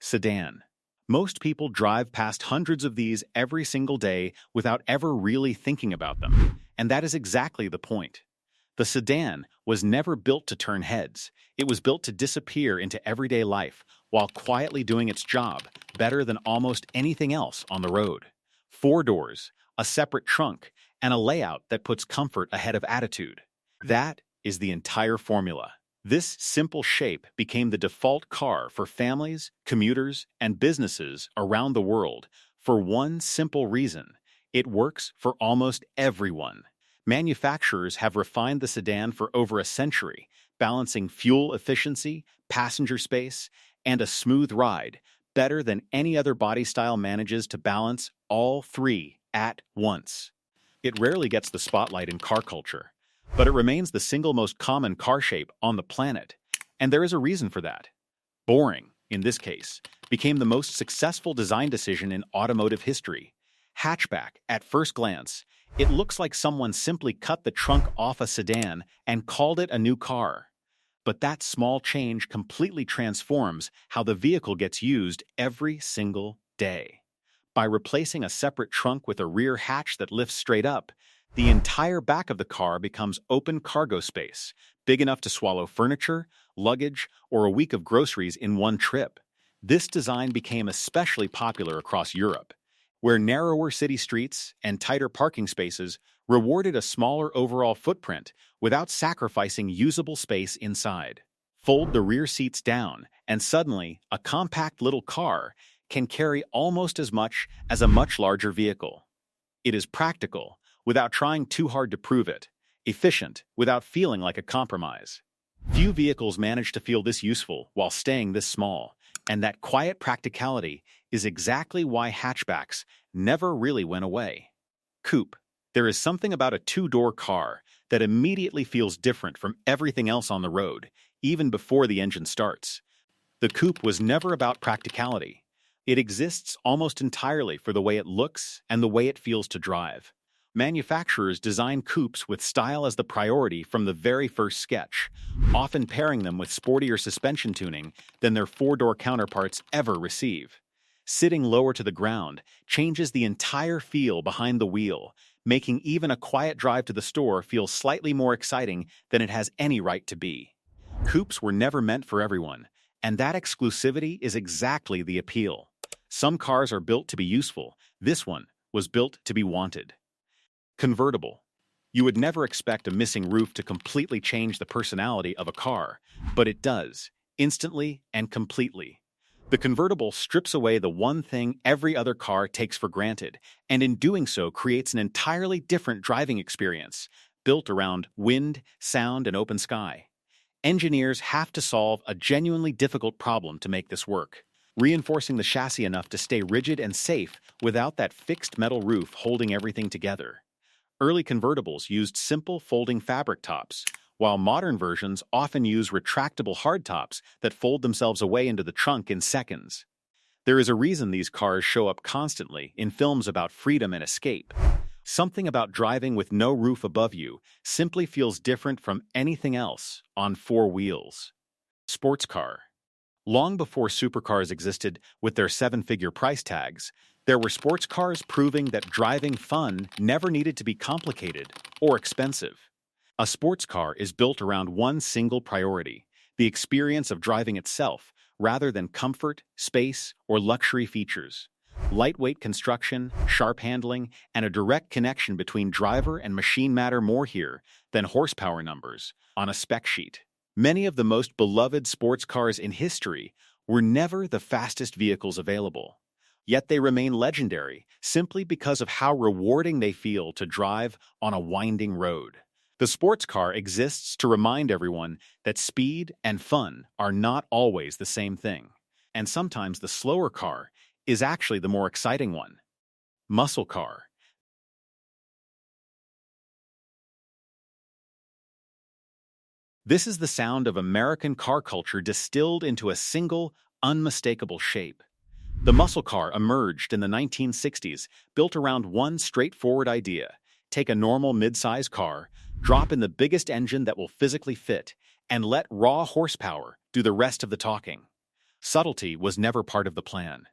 Sedan. Most people drive past hundreds of these every single day without ever really thinking about them. And that is exactly the point. The sedan was never built to turn heads. It was built to disappear into everyday life while quietly doing its job better than almost anything else on the road. Four doors, a separate trunk, and a layout that puts comfort ahead of attitude. That is the entire formula. This simple shape became the default car for families, commuters, and businesses around the world for one simple reason: it works for almost everyone. Manufacturers have refined the sedan for over a century, balancing fuel efficiency, passenger space, and a smooth ride better than any other body style manages to balance all three at once. It rarely gets the spotlight in car culture, but it remains the single most common car shape on the planet. And there is a reason for that. Boring, in this case, became the most successful design decision in automotive history. Hatchback, at first glance, it looks like someone simply cut the trunk off a sedan and called it a new car. But that small change completely transforms how the vehicle gets used every single day. By replacing a separate trunk with a rear hatch that lifts straight up, the entire back of the car becomes open cargo space, big enough to swallow furniture, luggage, or a week of groceries in one trip. This design became especially popular across Europe, where narrower city streets and tighter parking spaces rewarded a smaller overall footprint without sacrificing usable space inside. Fold the rear seats down, and suddenly, a compact little car can carry almost as much as a much larger vehicle. It is practical, without trying too hard to prove it, efficient, without feeling like a compromise. Few vehicles manage to feel this useful while staying this small, and that quiet practicality is exactly why hatchbacks never really went away. Coupe. There is something about a two-door car that immediately feels different from everything else on the road, even before the engine starts. The coupe was never about practicality. It exists almost entirely for the way it looks and the way it feels to drive. Manufacturers design coupes with style as the priority from the very first sketch, often pairing them with sportier suspension tuning than their four-door counterparts ever receive. Sitting lower to the ground changes the entire feel behind the wheel, making even a quiet drive to the store feel slightly more exciting than it has any right to be. Coupes were never meant for everyone, and that exclusivity is exactly the appeal. Some cars are built to be useful. This one was built to be wanted. Convertible. You would never expect a missing roof to completely change the personality of a car, but it does, instantly and completely. The convertible strips away the one thing every other car takes for granted, and in doing so creates an entirely different driving experience, built around wind, sound, and open sky. Engineers have to solve a genuinely difficult problem to make this work, reinforcing the chassis enough to stay rigid and safe without that fixed metal roof holding everything together. Early convertibles used simple folding fabric tops, while modern versions often use retractable hardtops that fold themselves away into the trunk in seconds. There is a reason these cars show up constantly in films about freedom and escape. Something about driving with no roof above you simply feels different from anything else on four wheels. Sports car. Long before supercars existed with their seven-figure price tags, there were sports cars proving that driving fun never needed to be complicated or expensive. A sports car is built around one single priority: the experience of driving itself, rather than comfort, space, or luxury features. Lightweight construction, sharp handling, and a direct connection between driver and machine matter more here than horsepower numbers on a spec sheet. Many of the most beloved sports cars in history were never the fastest vehicles available. Yet they remain legendary simply because of how rewarding they feel to drive on a winding road. The sports car exists to remind everyone that speed and fun are not always the same thing, and sometimes the slower car is actually the more exciting one. Muscle car. This is the sound of American car culture distilled into a single, unmistakable shape. The muscle car emerged in the 1960s, built around one straightforward idea: take a normal mid-size car, drop in the biggest engine that will physically fit, and let raw horsepower do the rest of the talking. Subtlety was never part of the plan.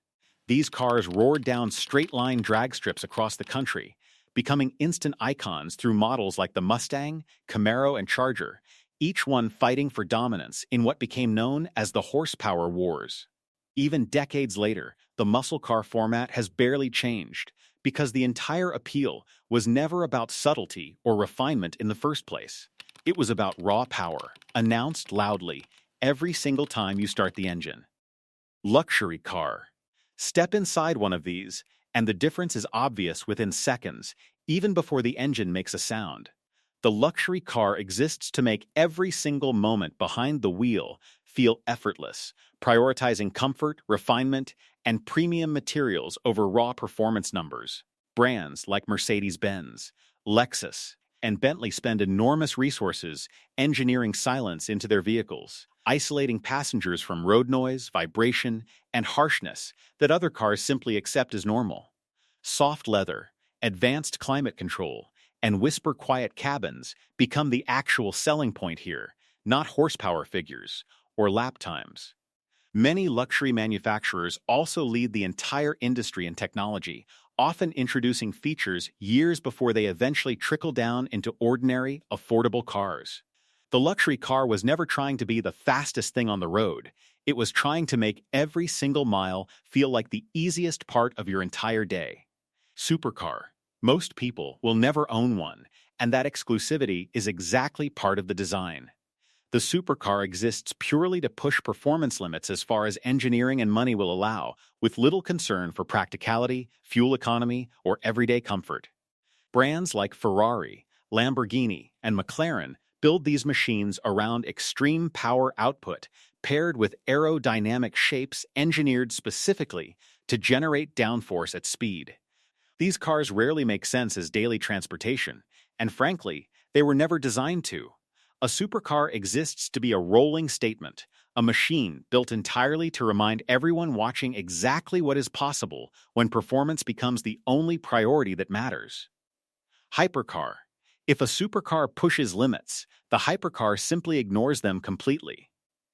These cars roared down straight-line drag strips across the country, becoming instant icons through models like the Mustang, Camaro, and Charger, each one fighting for dominance in what became known as the horsepower wars. Even decades later, the muscle car format has barely changed, because the entire appeal was never about subtlety or refinement in the first place. It was about raw power, announced loudly every single time you start the engine. Luxury car. Step inside one of these, and the difference is obvious within seconds, even before the engine makes a sound. The luxury car exists to make every single moment behind the wheel feel effortless, prioritizing comfort, refinement, and premium materials over raw performance numbers. Brands like Mercedes-Benz, Lexus, and Bentley spend enormous resources engineering silence into their vehicles, isolating passengers from road noise, vibration, and harshness that other cars simply accept as normal. Soft leather, advanced climate control, and whisper-quiet cabins become the actual selling point here, not horsepower figures or lap times. Many luxury manufacturers also lead the entire industry in technology, often introducing features years before they eventually trickle down into ordinary, affordable cars. The luxury car was never trying to be the fastest thing on the road. It was trying to make every single mile feel like the easiest part of your entire day. Supercar. Most people will never own one, and that exclusivity is exactly part of the design. The supercar exists purely to push performance limits as far as engineering and money will allow, with little concern for practicality, fuel economy, or everyday comfort. Brands like Ferrari, Lamborghini, and McLaren build these machines around extreme power output, paired with aerodynamic shapes engineered specifically to generate downforce at speed. These cars rarely make sense as daily transportation, and frankly, they were never designed to. A supercar exists to be a rolling statement, a machine built entirely to remind everyone watching exactly what is possible when performance becomes the only priority that matters. Hypercar. If a supercar pushes limits, the hypercar simply ignores them completely.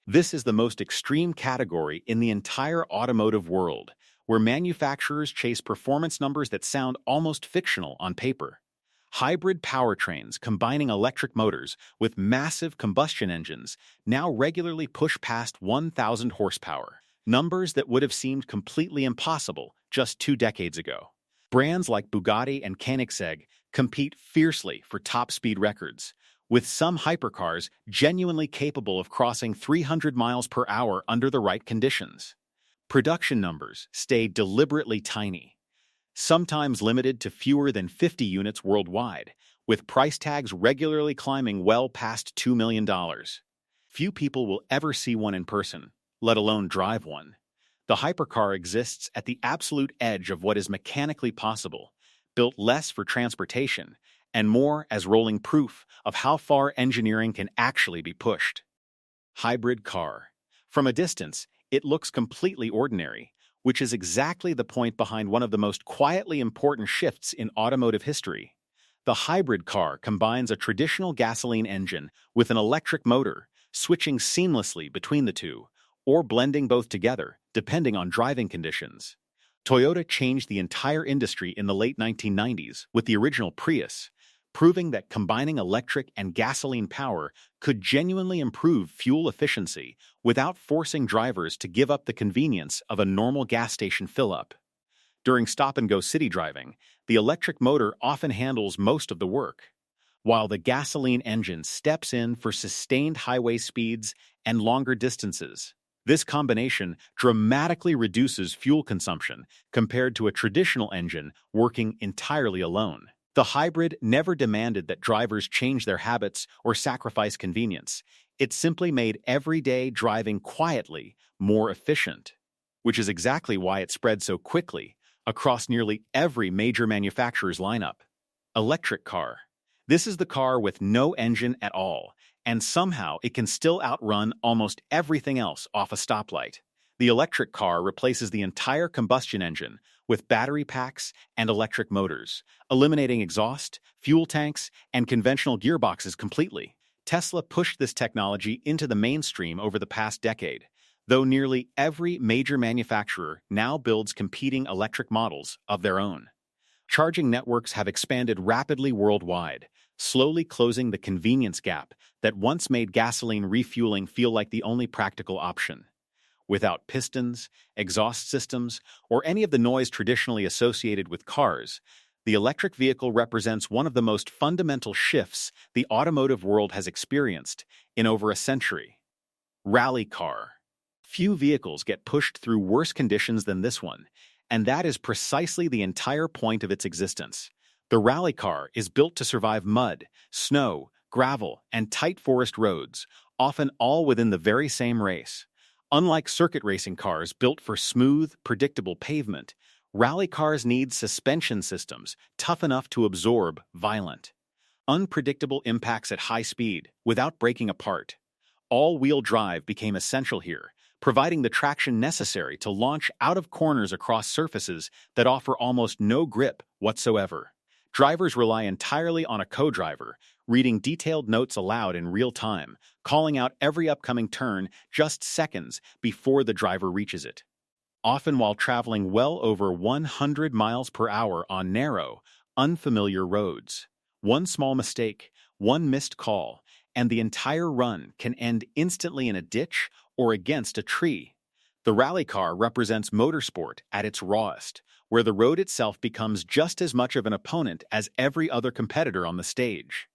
This is the most extreme category in the entire automotive world, where manufacturers chase performance numbers that sound almost fictional on paper. Hybrid powertrains combining electric motors with massive combustion engines now regularly push past 1,000 horsepower, numbers that would have seemed completely impossible just 2 decades ago. Brands like Bugatti and Koenigsegg compete fiercely for top speed records, with some hypercars genuinely capable of crossing 300 miles per hour under the right conditions. Production numbers stay deliberately tiny, sometimes limited to fewer than 50 units worldwide, with price tags regularly climbing well past $2 million. Few people will ever see one in person, let alone drive one. The hypercar exists at the absolute edge of what is mechanically possible, built less for transportation and more as rolling proof of how far engineering can actually be pushed. Hybrid car. From a distance, it looks completely ordinary, which is exactly the point behind one of the most quietly important shifts in automotive history. The hybrid car combines a traditional gasoline engine with an electric motor, switching seamlessly between the two, or blending both together, depending on driving conditions. Toyota changed the entire industry in the late 1990s with the original Prius, proving that combining electric and gasoline power could genuinely improve fuel efficiency without forcing drivers to give up the convenience of a normal gas station fill-up. During stop-and-go city driving, the electric motor often handles most of the work, while the gasoline engine steps in for sustained highway speeds and longer distances. This combination dramatically reduces fuel consumption compared to a traditional engine working entirely alone. The hybrid never demanded that drivers change their habits or sacrifice convenience. It simply made everyday driving quietly more efficient, which is exactly why it spread so quickly across nearly every major manufacturer's lineup. Electric car. This is the car with no engine at all, and somehow it can still outrun almost everything else off a stoplight. The electric car replaces the entire combustion engine with battery packs and electric motors, eliminating exhaust, fuel tanks, and conventional gearboxes completely. Tesla pushed this technology into the mainstream over the past decade, though nearly every major manufacturer now builds competing electric models of their own. Charging networks have expanded rapidly worldwide, slowly closing the convenience gap that once made gasoline refueling feel like the only practical option. Without pistons, exhaust systems, or any of the noise traditionally associated with cars, the electric vehicle represents one of the most fundamental shifts the automotive world has experienced in over a century. Rally car. Few vehicles get pushed through worse conditions than this one, and that is precisely the entire point of its existence. The rally car is built to survive mud, snow, gravel, and tight forest roads, often all within the very same race. Unlike circuit racing cars built for smooth, predictable pavement, rally cars need suspension systems tough enough to absorb violent, unpredictable impacts at high speed without breaking apart. All-wheel drive became essential here, providing the traction necessary to launch out of corners across surfaces that offer almost no grip whatsoever. Drivers rely entirely on a co-driver, reading detailed notes aloud in real time, calling out every upcoming turn just seconds before the driver reaches it. Often while traveling well over 100 miles per hour on narrow, unfamiliar roads. One small mistake, one missed call, and the entire run can end instantly in a ditch or against a tree. The rally car represents motorsport at its rawest, where the road itself becomes just as much of an opponent as every other competitor on the stage.